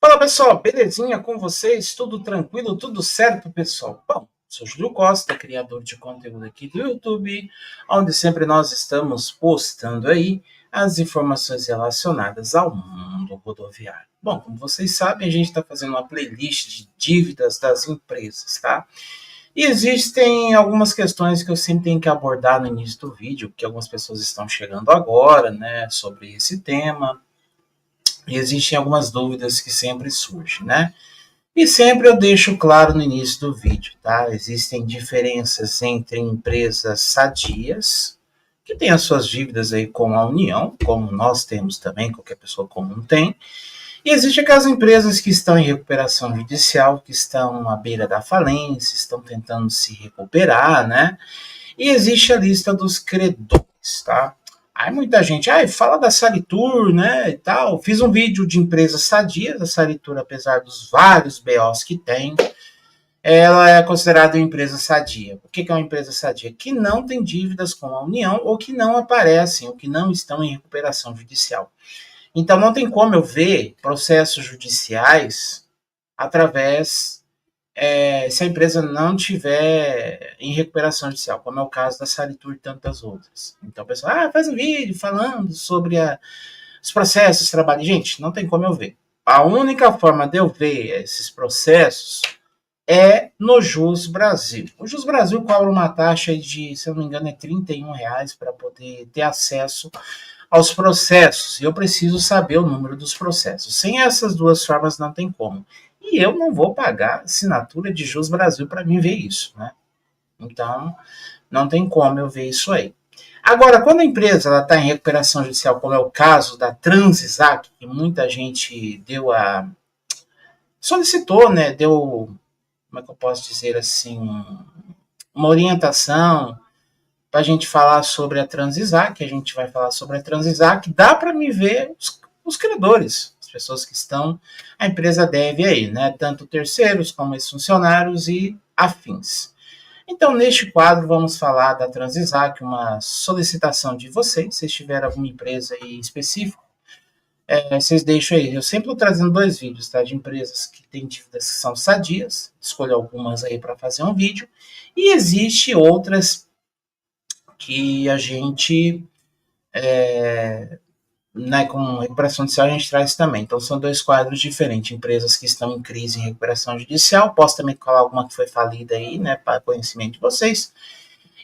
Fala pessoal, belezinha com vocês? Tudo tranquilo, tudo certo, pessoal? Bom, sou Júlio Costa, criador de conteúdo aqui do YouTube, onde sempre nós estamos postando aí as informações relacionadas ao mundo rodoviário. Bom, como vocês sabem, a gente está fazendo uma playlist de dívidas das empresas, tá? E existem algumas questões que eu sempre tenho que abordar no início do vídeo, porque algumas pessoas estão chegando agora, né, sobre esse tema. E existem algumas dúvidas que sempre surgem, né? E sempre eu deixo claro no início do vídeo, tá? Existem diferenças entre empresas sadias, que têm as suas dívidas aí com a União, como nós temos também, qualquer pessoa comum tem, e existem aquelas empresas que estão em recuperação judicial, que estão à beira da falência, estão tentando se recuperar, né? E existe a lista dos credores, tá? Aí muita gente, fala da Salitur, né, e tal. Fiz um vídeo de empresas sadias, a Salitur, apesar dos vários BOs que tem, ela é considerada uma empresa sadia. O que é uma empresa sadia? Que não tem dívidas com a União ou que não aparecem, ou que não estão em recuperação judicial. Então não tem como eu ver processos judiciais através se a empresa não tiver em recuperação judicial, como é o caso da Salitur e tantas outras. Então o pessoal, faz um vídeo falando sobre os processos trabalhistas. Gente, não tem como eu ver. A única forma de eu ver esses processos é no Jus Brasil. O Jus Brasil cobra uma taxa de, se eu não me engano, R$ 31 para poder ter acesso aos processos. E eu preciso saber o número dos processos. Sem essas duas formas não tem como. E eu não vou pagar assinatura de Jus Brasil para mim ver isso, né? Então, não tem como eu ver isso aí. Agora, quando a empresa está em recuperação judicial, como é o caso da Transisac, que muita gente solicitou, né? Deu, como é que eu posso dizer assim, uma orientação para a gente falar sobre a Transisac, a gente vai falar sobre a Transisac, dá para me ver os credores, as pessoas que estão, a empresa deve aí, né? Tanto terceiros como ex-funcionários e afins. Então, neste quadro, vamos falar da Transisac, uma solicitação de vocês, se tiver alguma empresa aí específica, vocês deixam aí. Eu sempre estou trazendo 2 vídeos, tá? De empresas que têm dívidas que são sadias, escolho algumas aí para fazer um vídeo, e existe outras que a gente, né, com recuperação judicial, a gente traz também. Então, são 2 quadros diferentes. Empresas que estão em crise em recuperação judicial, posso também colar alguma que foi falida aí, né, para conhecimento de vocês.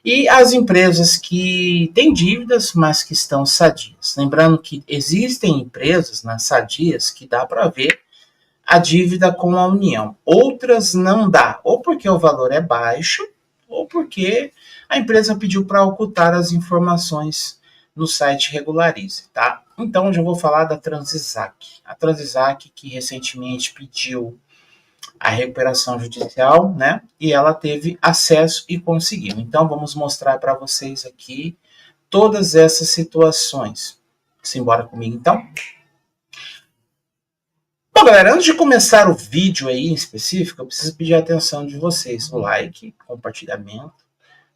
E as empresas que têm dívidas, mas que estão sadias. Lembrando que existem empresas sadias que dá para ver a dívida com a União. Outras não dá, ou porque o valor é baixo, ou porque a empresa pediu para ocultar as informações no site Regularize, tá? Então, hoje eu vou falar da Transisac. A Transisac que recentemente pediu a recuperação judicial, né? E ela teve acesso e conseguiu. Então, vamos mostrar para vocês aqui todas essas situações. Simbora comigo, então? Bom, galera, antes de começar o vídeo aí em específico, eu preciso pedir a atenção de vocês. O like, compartilhamento,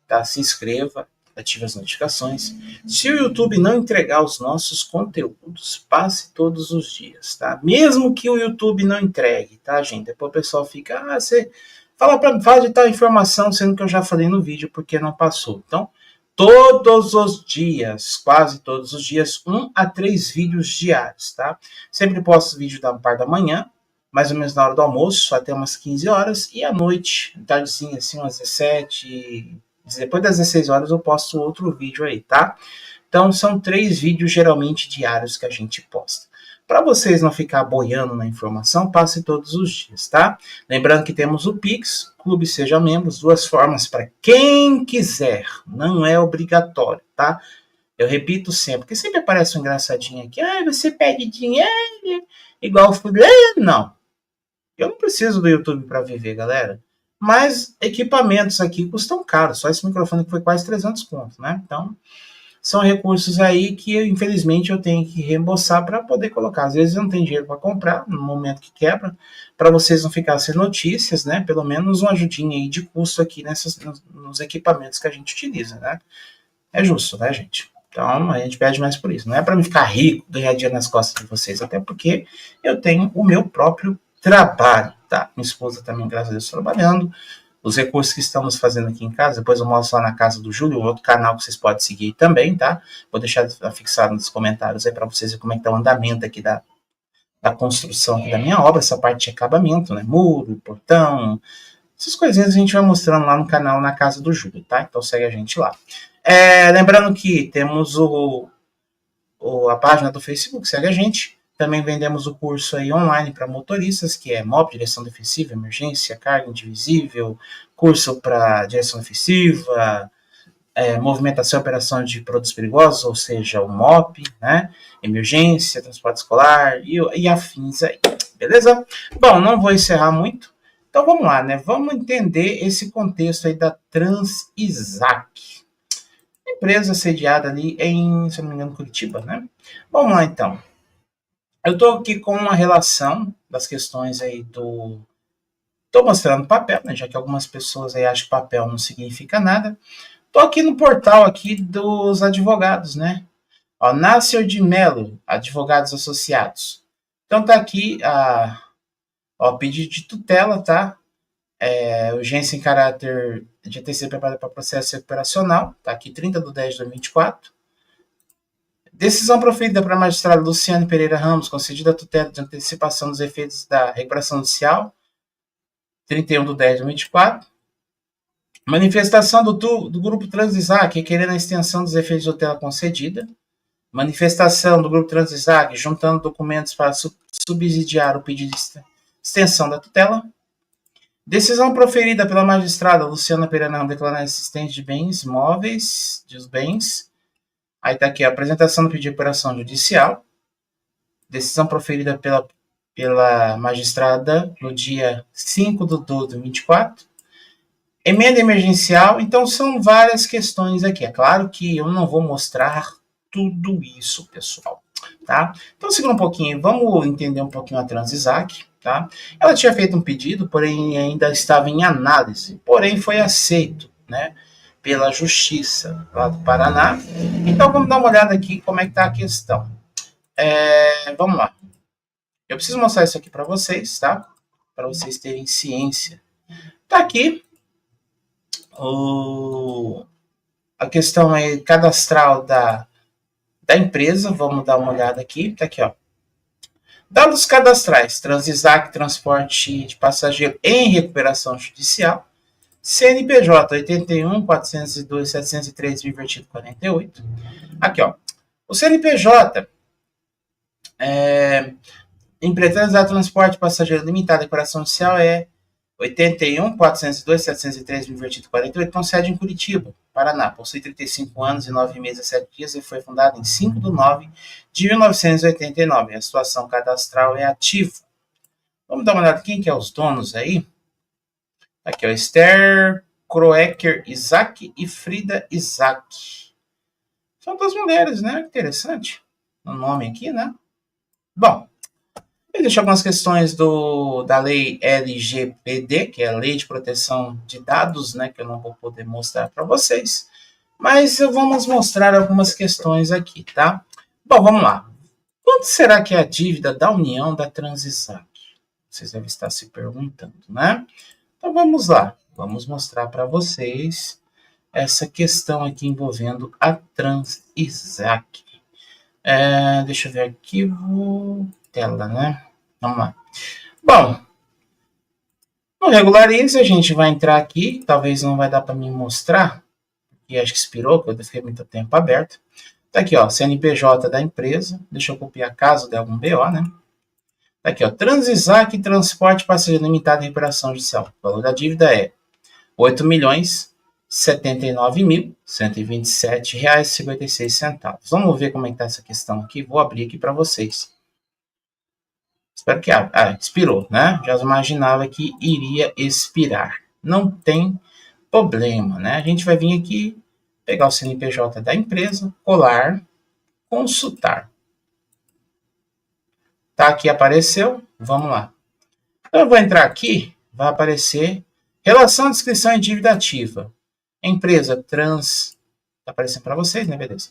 tá? Se inscreva, ative as notificações. Se o YouTube não entregar os nossos conteúdos, passe todos os dias, tá? Mesmo que o YouTube não entregue, tá, gente? Depois o pessoal fica, você fala de tal informação, sendo que eu já falei no vídeo porque não passou. Então, todos os dias, quase todos os dias, 1 a 3 vídeos diários, tá? Sempre posto vídeo da parte da manhã, mais ou menos na hora do almoço, até umas 15 horas, e à noite, tardezinha, assim, umas 17, depois das 16 horas eu posto outro vídeo aí, tá? Então, são 3 vídeos geralmente diários que a gente posta. Para vocês não ficar boiando na informação, passe todos os dias, tá? Lembrando que temos o Pix, Clube Seja Membros, 2 formas para quem quiser, não é obrigatório, tá? Eu repito sempre, porque sempre aparece um engraçadinho aqui, você pede dinheiro, igual o fulano. Não, eu não preciso do YouTube para viver, galera. Mas equipamentos aqui custam caro, só esse microfone que foi quase 300 conto, né? Então, são recursos aí que, infelizmente, eu tenho que reembolsar para poder colocar. Às vezes eu não tenho dinheiro para comprar, no momento que quebra, para vocês não ficarem sem notícias, né? Pelo menos uma ajudinha aí de custo aqui nos equipamentos que a gente utiliza, né? É justo, né, gente? Então, a gente pede mais por isso. Não é para me ficar rico, ganhar dinheiro nas costas de vocês, até porque eu tenho o meu próprio trabalho, tá? Minha esposa também, graças a Deus, trabalhando. Os recursos que estamos fazendo aqui em casa, depois eu mostro lá na casa do Júlio, outro canal que vocês podem seguir também, tá? Vou deixar fixado nos comentários aí para vocês verem como é que tá o andamento aqui da construção aqui da minha obra, essa parte de acabamento, né? Muro, portão, essas coisinhas a gente vai mostrando lá no canal na casa do Júlio, tá? Então segue a gente lá. Lembrando que temos a página do Facebook, segue a gente. Também vendemos o curso aí online para motoristas, que é MOP, direção defensiva, emergência, carga indivisível, curso para direção defensiva, movimentação e operação de produtos perigosos, ou seja, o MOP, né? Emergência, transporte escolar e afins aí, beleza? Bom, não vou encerrar muito, então vamos lá, né? Vamos entender esse contexto aí da Transisac. Empresa sediada ali em, se não me engano, Curitiba, né? Vamos lá, então. Eu estou aqui com uma relação das questões aí do... Estou mostrando papel, né? Já que algumas pessoas aí acham que papel não significa nada. Estou aqui no portal aqui dos advogados, né? Ó, Nácio de Mello, advogados associados. Então tá aqui o pedido de tutela, tá? Urgência em caráter de TC preparada para processo recuperacional, tá aqui 30/10/2024. Decisão proferida para a magistrada Luciane Pereira Ramos, concedida a tutela de antecipação dos efeitos da recuperação judicial, 31/10/2024. Manifestação do grupo Transisac, requerendo a extensão dos efeitos de tutela concedida. Manifestação do grupo Transisac, juntando documentos para subsidiar o pedido de extensão da tutela. Decisão proferida pela magistrada Luciana Pereira Ramos, declarando a existência de bens móveis, dos bens. Aí está aqui a apresentação do pedido de recuperação judicial. Decisão proferida pela magistrada no dia 5/12/24. Emenda emergencial. Então, são várias questões aqui. É claro que eu não vou mostrar tudo isso, pessoal. Tá? Então, segura um pouquinho. Vamos entender um pouquinho a Transisac. Tá? Ela tinha feito um pedido, porém ainda estava em análise. Porém, foi aceito, né? Pela Justiça lá do Paraná. Então, vamos dar uma olhada aqui como é que está a questão. Vamos lá. Eu preciso mostrar isso aqui para vocês, tá? Para vocês terem ciência. Tá aqui a questão aí cadastral da empresa. Vamos dar uma olhada aqui. Tá aqui, ó. Dados cadastrais. Transisac Transporte de Passageiro em Recuperação Judicial. CNPJ 81.402.703, 48. O CNPJ Empresa Transporte Passageiro Limitada, Recuperação Judicial é 81.402.703, 48. Com sede em Curitiba, Paraná. Possui 35 anos e 9 meses e 7 dias e foi fundada em 5/9/1989. A situação cadastral é ativa. Vamos dar uma olhada quem que é os donos aí. Aqui, ó, Esther Kroeker Isaac e Frida Isaac. São duas mulheres, né? Interessante. O nome aqui, né? Bom, eu deixo algumas questões da lei LGPD, que é a Lei de Proteção de Dados, né? Que eu não vou poder mostrar para vocês. Mas vamos mostrar algumas questões aqui, tá? Bom, vamos lá. Quanto será que é a dívida da União da Transisac? Vocês devem estar se perguntando, né? Então vamos lá, vamos mostrar para vocês essa questão aqui envolvendo a Transisac. Deixa eu ver arquivo, tela, né? Vamos lá. Bom, no Regularize a gente vai entrar aqui, talvez não vai dar para me mostrar, porque acho que expirou, porque eu fiquei muito tempo aberto. Tá aqui, ó, CNPJ da empresa, deixa eu copiar caso der algum BO, né? Tá aqui, ó, Transisac Transporte Passageiro Limitado em Recuperação Judicial. O valor da dívida é R$ 8.079.127,56. Vamos ver como é que tá essa questão aqui. Vou abrir aqui para vocês. Espero que abra. Expirou, né? Já imaginava que iria expirar. Não tem problema, né? A gente vai vir aqui, pegar o CNPJ da empresa, colar, consultar. Tá aqui, apareceu. Vamos lá. Então, eu vou entrar aqui, vai aparecer relação de inscrição em dívida ativa. Empresa Tá aparecendo para vocês, né? Beleza.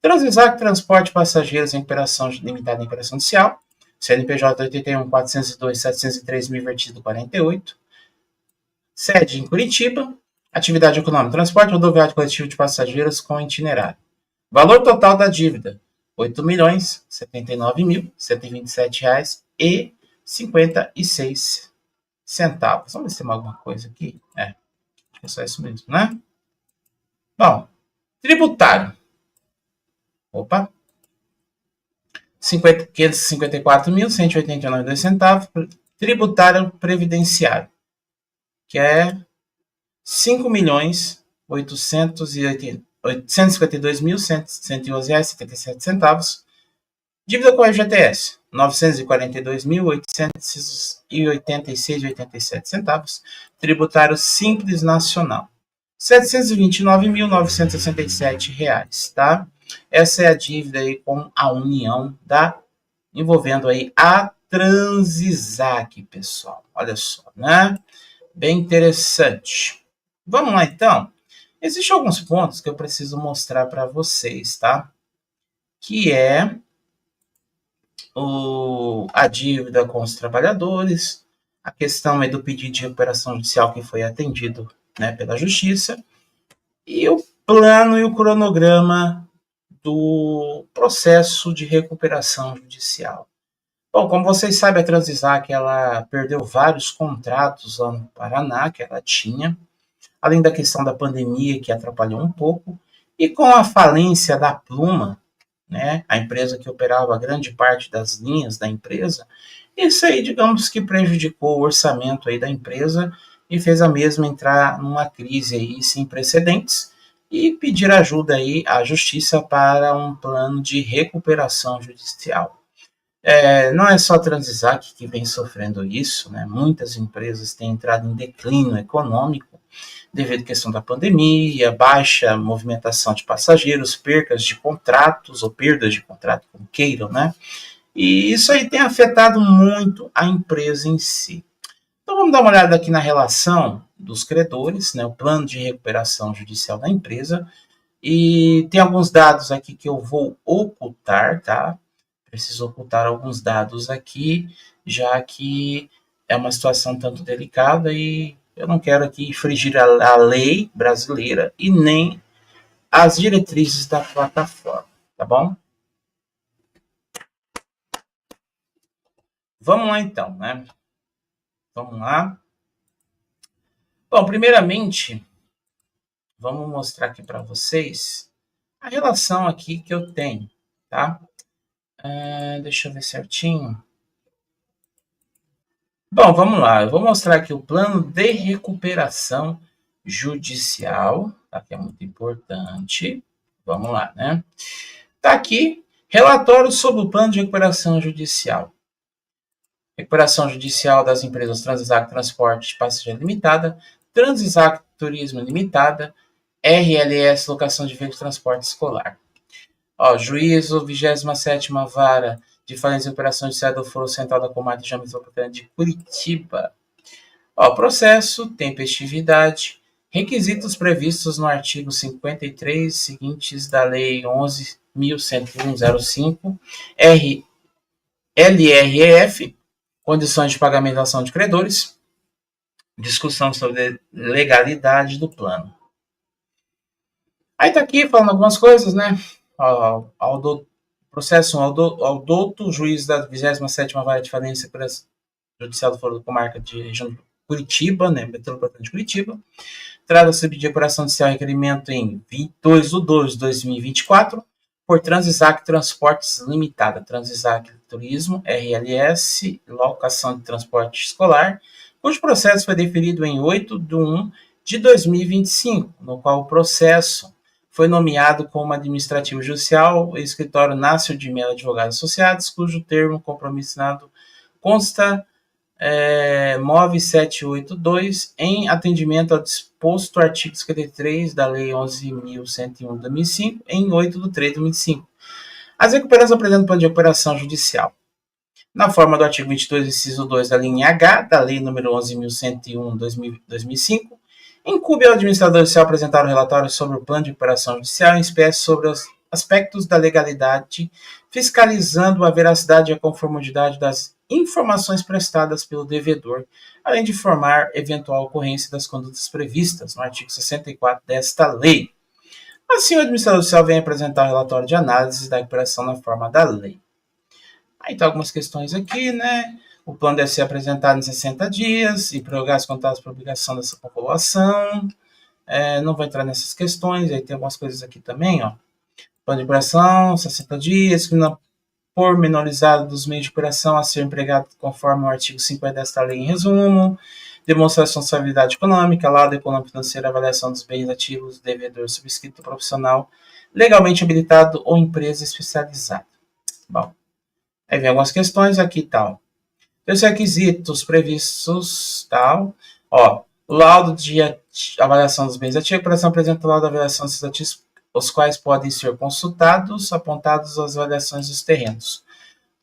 Transvisac Transporte Passageiros em Operação Limitada em Operação Judicial, CNPJ 81.402.703.000 vertido 48, sede em Curitiba, atividade econômica, transporte rodoviário coletivo de passageiros com itinerário. Valor total da dívida, R$ 8.079.077,56. Vamos ver se tem alguma coisa aqui. Acho que é só isso mesmo, né? Bom, tributário. Opa. R$ 554.189,02. Tributário previdenciário, que é R$ 5.852.111,77. Dívida com a FGTS, R$ 942.886,87. Tributário Simples Nacional, R$ 729.967, tá? Essa é a dívida aí com a União, envolvendo aí a Transvisac, pessoal. Olha só, né? Bem interessante. Vamos lá, então. Existem alguns pontos que eu preciso mostrar para vocês, tá? Que é a dívida com os trabalhadores, a questão aí do pedido de recuperação judicial que foi atendido, né, pela Justiça, e o plano e o cronograma do processo de recuperação judicial. Bom, como vocês sabem, a Transvisac ela perdeu vários contratos lá no Paraná que ela tinha, além da questão da pandemia que atrapalhou um pouco, e com a falência da Pluma, né, a empresa que operava grande parte das linhas da empresa, isso aí, digamos que prejudicou o orçamento aí da empresa e fez a mesma entrar numa crise aí sem precedentes e pedir ajuda aí à Justiça para um plano de recuperação judicial. Não é só a Transvisac que vem sofrendo isso, né? Muitas empresas têm entrado em declínio econômico devido à questão da pandemia, baixa movimentação de passageiros, percas de contratos ou perdas de contrato, como queiram, né? E isso aí tem afetado muito a empresa em si. Então vamos dar uma olhada aqui na relação dos credores, né? O plano de recuperação judicial da empresa. E tem alguns dados aqui que eu vou ocultar, tá? Preciso ocultar alguns dados aqui, já que é uma situação tanto delicada e eu não quero aqui infringir a lei brasileira e nem as diretrizes da plataforma, tá bom? Vamos lá então, né? Vamos lá. Bom, primeiramente, vamos mostrar aqui para vocês a relação aqui que eu tenho, tá? Deixa eu ver certinho. Bom, vamos lá. Eu vou mostrar aqui o plano de recuperação judicial, tá? Que é muito importante. Vamos lá, né? Tá aqui, relatório sobre o plano de recuperação judicial. Recuperação judicial das empresas Transvisac Transporte Passageiro Limitada, Transvisac Turismo Limitada, RLS Locação de Veículos de Transporte Escolar. Juízo 27ª Vara de Falência e Operação Judiciária do Foro Central da Comarca de Metropolitana de Curitiba. Processo, tempestividade, requisitos previstos no artigo 53 seguintes da Lei 11.101/05, LREF, condições de pagamento da ação de credores, discussão sobre legalidade do plano. Aí tá aqui falando algumas coisas, né? Processo ao douto juiz da 27ª Vara de Falência Judicial do Foro da Comarca de Região de Curitiba, né? Metropolitana de Curitiba. Trata-se de apuração judicial requerimento em 22/2/2024 por Transvisac Transportes Limitada, Transvisac Turismo, RLS, Locação de Transporte Escolar, cujo processo foi deferido em 8/1/2025, no qual o processo foi nomeado como administrativo judicial o escritório Nácio de Mello Advogados Associados, cujo termo compromissionado consta MOV 782, em atendimento ao disposto artigo 53 da Lei 11.101/2005, em 8/3/2005. As recuperações apresentam plano de recuperação judicial. Na forma do artigo 22, inciso 2 da linha H, da Lei nº 11.101/2005, incumbe ao administrador judicial apresentar o relatório sobre o plano de recuperação judicial, em espécie sobre aspectos da legalidade, fiscalizando a veracidade e a conformidade das informações prestadas pelo devedor, além de informar eventual ocorrência das condutas previstas no artigo 64 desta lei. Assim, o administrador judicial vem apresentar o relatório de análise da recuperação na forma da lei. Aí tem algumas questões aqui, né? O plano deve ser apresentado em 60 dias e prorrogar os contratos por obrigação dessa população. Não vou entrar nessas questões, aí tem algumas coisas aqui também, ó. Plano de operação, 60 dias, pormenorizado dos meios de operação a ser empregado conforme o artigo 50 desta lei em resumo, demonstração de responsabilidade econômica, laudo econômico financeiro, avaliação dos bens ativos do devedor subscrito profissional, legalmente habilitado ou empresa especializada. Bom, aí vem algumas questões aqui e tal. Os requisitos previstos, tal, ó, o laudo de avaliação dos bens ativos, a operação apresenta o laudo de avaliação dos ativos, os quais podem ser consultados, apontados as avaliações dos terrenos.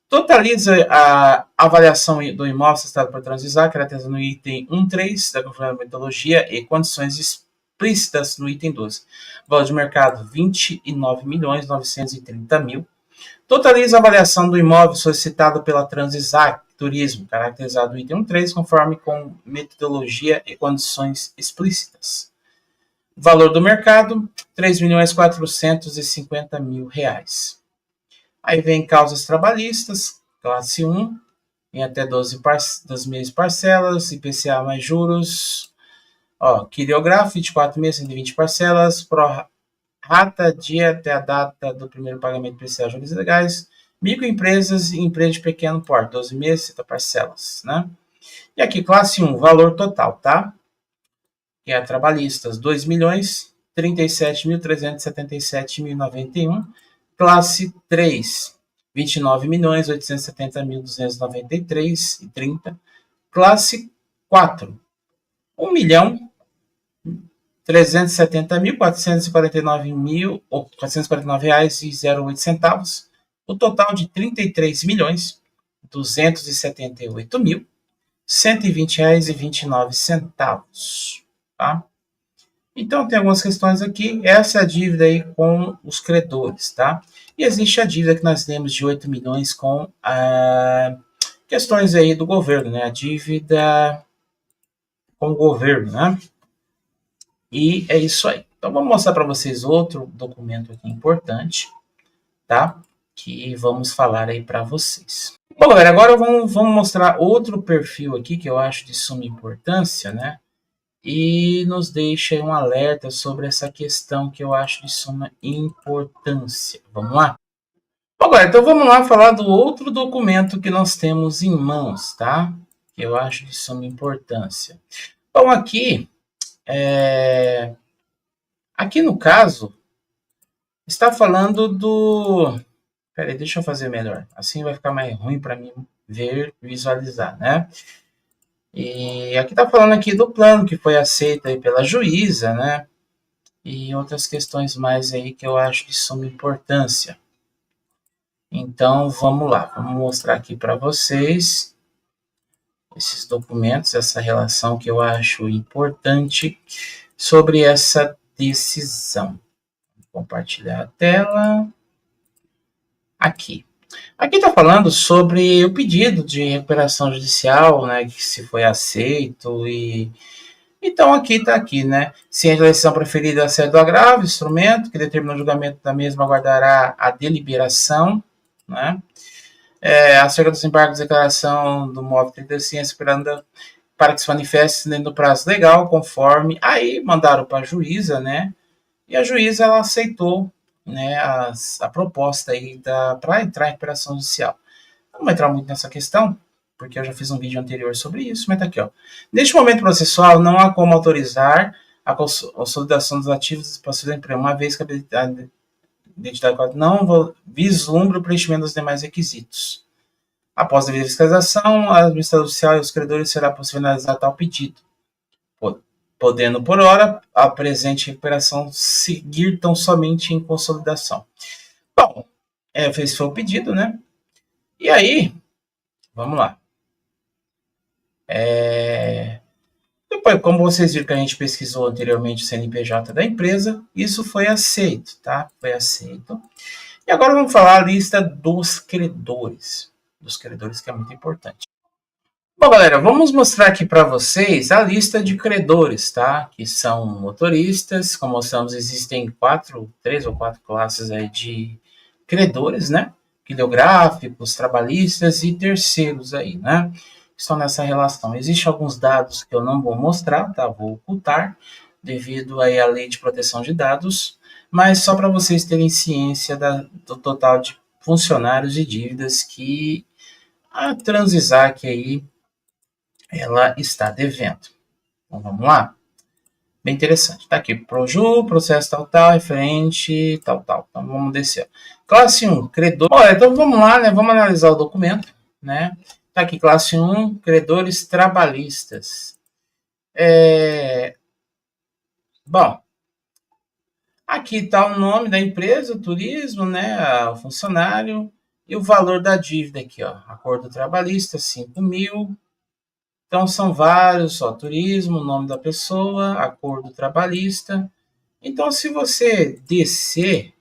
Totaliza a avaliação do imóvel citado por Transvisar, caracterizada no item 1.3 da Conforme Metodologia e condições explícitas no item 12. Valor de mercado, 29.930.000. Totaliza a avaliação do imóvel solicitado pela Transvisar Turismo, caracterizado no item 1.3, conforme com metodologia e condições explícitas. Valor do mercado, R$ 3.450.000. Aí vem causas trabalhistas, classe 1, em até 12 meses parcelas, IPCA mais juros, quiriográfico, 24 meses, 120 parcelas, pro rata dia até a data do primeiro pagamento de IPCA juros legais, microempresas e empresas de pequeno porte, 12 meses, 60 parcelas, né? E aqui, classe 1, valor total, tá? Que é trabalhistas, R$ 2.037.377.091. Classe 3, R$ 29.870.293,30. Classe 4, R$ 1.370.449,08. O total de R$ 33.278.120,29. Tá? Então, tem algumas questões aqui. Essa é a dívida aí com os credores, tá? E existe a dívida que nós temos de 8 milhões com questões aí do governo, né? A dívida com o governo, né? E é isso aí. Então, vou mostrar para vocês outro documento aqui importante, tá? Que vamos falar aí para vocês. Bom, galera, agora vamos mostrar outro perfil aqui que eu acho de suma importância, né? E nos deixa um alerta sobre essa questão que eu acho de suma importância. Vamos lá? Bom, galera, então vamos lá falar do outro documento que nós temos em mãos, tá? Que eu acho de suma importância. Bom, aqui no caso, está falando do... Peraí, deixa eu fazer melhor. Assim vai ficar mais ruim para mim visualizar, né? E aqui está falando aqui do plano que foi aceito aí pela juíza, né? E outras questões mais aí que eu acho de suma importância. Então, vamos lá. Vamos mostrar aqui para vocês esses documentos, essa relação que eu acho importante sobre essa decisão. Vou compartilhar a tela. Aqui. Aqui está falando sobre o pedido de recuperação judicial, né, que se foi aceito e... Então, aqui está aqui, né? Se a decisão preferida é a sede do agravo, instrumento que determina o julgamento da mesma aguardará a deliberação, né? Acerca dos embargos de declaração do móvel 35, esperando para que se manifeste dentro do prazo legal, conforme... Aí mandaram para a juíza, né? E a juíza, ela aceitou, né, a proposta aí para entrar em recuperação judicial. Não vou entrar muito nessa questão, porque eu já fiz um vídeo anterior sobre isso, mas tá aqui, ó. Neste momento processual, não há como autorizar a consolidação dos ativos passivo da empresa, uma vez que a identidade não vislumbra o preenchimento dos demais requisitos. Após a devida fiscalização, a administração judicial e os credores será possível analisar tal pedido, podendo, por hora, a presente recuperação seguir tão somente em consolidação. Bom, esse foi o pedido, né? E aí, vamos lá. Depois, como vocês viram que a gente pesquisou anteriormente o CNPJ da empresa, isso foi aceito, tá? Foi aceito. E agora vamos falar a lista dos credores. Dos credores, que é muito importante. Bom, galera, vamos mostrar aqui para vocês a lista de credores, tá? Que são motoristas. Como mostramos, existem três ou quatro classes aí de credores, né? Quileográficos, trabalhistas e terceiros aí, né? Estão nessa relação. Existem alguns dados que eu não vou mostrar, tá? Vou ocultar, devido aí à lei de proteção de dados, mas só para vocês terem ciência do total de funcionários e dívidas que a Transisach aí ela está devendo. Então vamos lá? Bem interessante. Tá aqui, Proju, processo tal, referente, tal. Então vamos descer. Classe 1, credor. Olha, então vamos lá, né? Vamos analisar o documento, né? Tá aqui, classe 1, credores trabalhistas. Bom, aqui está o nome da empresa, o turismo, né? O funcionário e o valor da dívida aqui, ó. Acordo trabalhista, 5 mil. Então, são vários, ó, turismo, nome da pessoa, acordo trabalhista. Então, se você descer,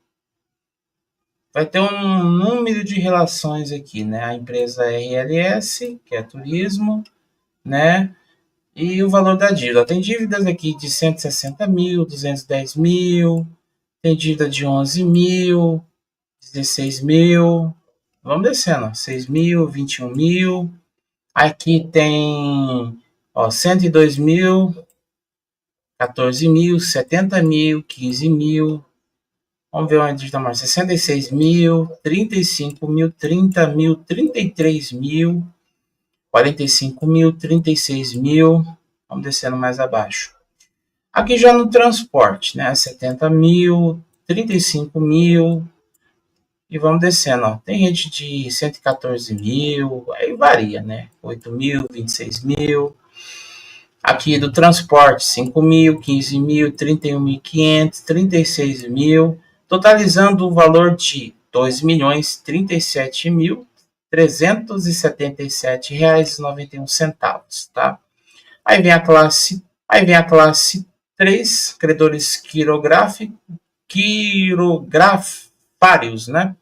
vai ter um número de relações aqui, né? A empresa RLS, que é turismo, né? E o valor da dívida. Tem dívidas aqui de 160 mil, 210 mil, tem dívida de 11 mil, 16 mil. Vamos descendo, 6 mil, 21 mil. Aqui tem 102 mil, 14 mil, 70 mil, 15 mil. Vamos ver onde está mais. 66 mil, 35 mil, 30 mil, 33 mil, 45 mil, 36 mil. Vamos descendo mais abaixo. Aqui já no transporte, né? 70 mil, 35 mil. E vamos descendo, ó. Tem gente de 114 mil, aí varia, né? 8 mil, 26 mil. Aqui do transporte, 5 mil, 15 mil, 31.500, 36 mil, totalizando o valor de 2.037.377,91, tá? Aí vem a classe 3, credores quirografários, né?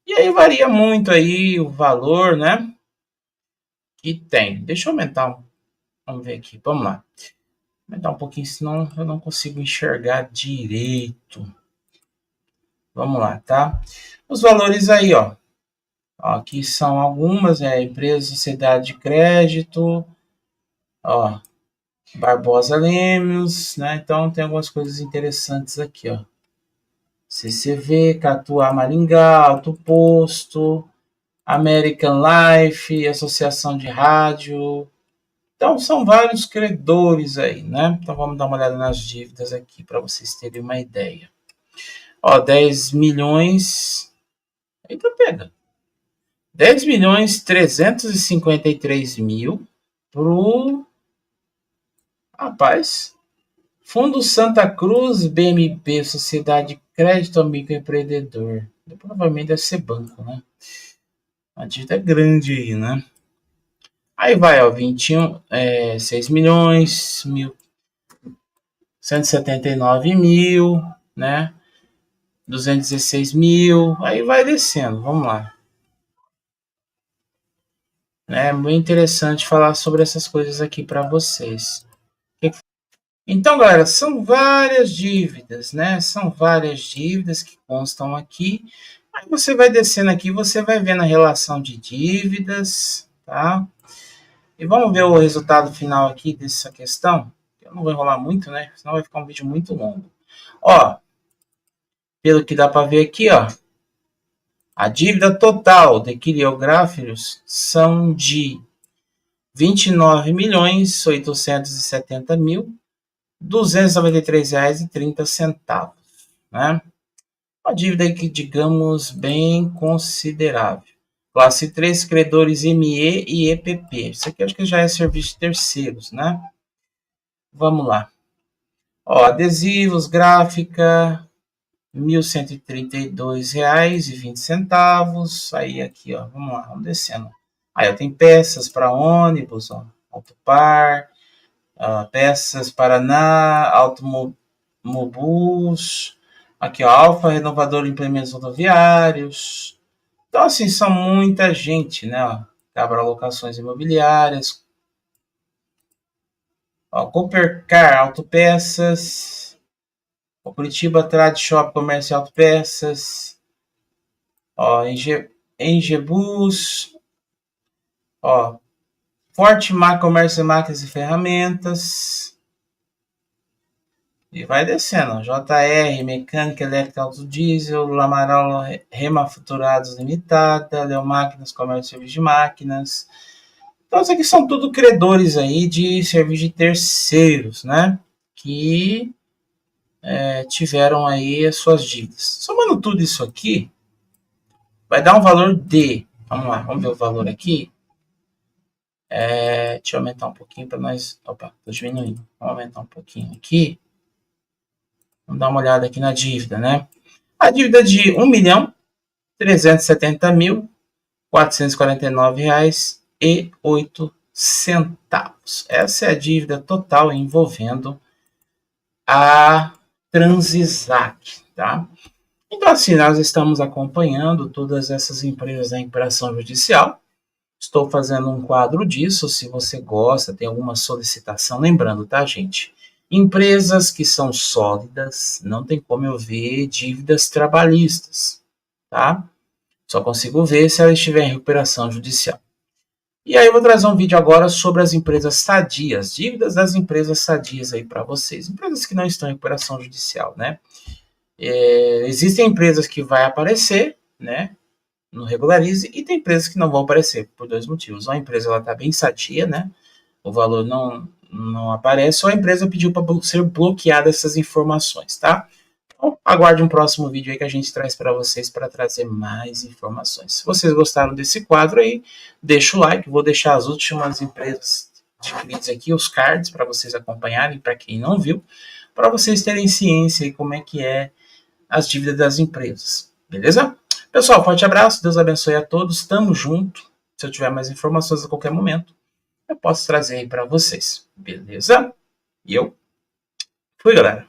E aí varia muito aí o valor, né? Que tem. Deixa eu aumentar. Vamos ver aqui. Vamos lá. Vou aumentar um pouquinho, senão eu não consigo enxergar direito. Vamos lá, tá? Os valores aí, ó. Aqui são algumas, empresa, sociedade de crédito, ó, Barbosa Lemos, né? Então tem algumas coisas interessantes aqui, ó. CCV, Catuá Maringá, Alto Posto, American Life, Associação de Rádio. Então são vários credores aí, né? Então vamos dar uma olhada nas dívidas aqui para vocês terem uma ideia. Ó, 10 milhões. Eita, pega. 10 milhões 353 mil pro. Rapaz. Fundo Santa Cruz, BMB, Sociedade de Crédito ao Microempreendedor. Provavelmente deve ser banco, né? A dívida é grande aí, né? Aí vai, ó, 21, 6 milhões, 179 mil, né? 216 mil, aí vai descendo, vamos lá. É muito interessante falar sobre essas coisas aqui para vocês. Então, galera, são várias dívidas, né? São várias dívidas que constam aqui. Aí você vai descendo aqui, você vai vendo a relação de dívidas, tá? E vamos ver o resultado final aqui dessa questão. Eu não vou enrolar muito, né? Senão vai ficar um vídeo muito longo. Ó, pelo que dá para ver aqui, ó, a dívida total de quileográficos são de 29.870.293,30, né? Uma dívida aí que, digamos, bem considerável. Classe 3, credores ME e EPP. Isso aqui acho que já é serviço de terceiros, né? Vamos lá. Ó, adesivos, gráfica, R$ 1.132,20. Aí aqui, ó, vamos lá, vamos descendo. Aí ó, tem peças para ônibus, ó, Autopar, Peças, Paraná, Automobus, aqui ó, Alfa, renovador de implementos rodoviários. Então, assim, são muita gente, né? Ó, Cabra Locações Imobiliárias, ó, Coopercar Autopeças, ó, Curitiba Trad Shop Comércio e Autopeças, ó, Engebus, ó, Forte Mar Comércio, Máquinas e Ferramentas. E vai descendo. JR, Mecânica Elétrica Auto Diesel, Lamaral Remanufaturados Limitada, Leo Máquinas, Comércio e Serviço de Máquinas. Então, isso aqui são tudo credores aí de serviço de terceiros, né? Que tiveram aí as suas dívidas. Somando tudo isso aqui, vai dar um valor de... Vamos lá, vamos ver o valor aqui. Deixa eu aumentar um pouquinho para nós... Opa, tô diminuindo. Vamos aumentar um pouquinho aqui. Vamos dar uma olhada aqui na dívida, né? A dívida de R$ 1.370.449,08. Essa é a dívida total envolvendo a Transisac, tá? Então, assim, nós estamos acompanhando todas essas empresas da recuperação judicial. Estou fazendo um quadro disso, se você gosta, tem alguma solicitação. Lembrando, tá, gente? Empresas que são sólidas, não tem como eu ver dívidas trabalhistas, tá? Só consigo ver se ela estiver em recuperação judicial. E aí eu vou trazer um vídeo agora sobre as empresas sadias, dívidas das empresas sadias aí para vocês. Empresas que não estão em recuperação judicial, né? Existem empresas que vai aparecer, né? No Regularize, e tem empresas que não vão aparecer por dois motivos. Ou a empresa ela está bem sadia, né? O valor não aparece, ou a empresa pediu para ser bloqueada essas informações, tá? Então, aguarde um próximo vídeo aí que a gente traz para vocês para trazer mais informações. Se vocês gostaram desse quadro aí, deixa o like, vou deixar as últimas empresas adquiridas aqui, os cards, para vocês acompanharem, para quem não viu, para vocês terem ciência aí como é que é as dívidas das empresas, beleza? Pessoal, forte abraço, Deus abençoe a todos, tamo junto. Se eu tiver mais informações a qualquer momento, eu posso trazer aí para vocês, beleza? E eu fui, galera.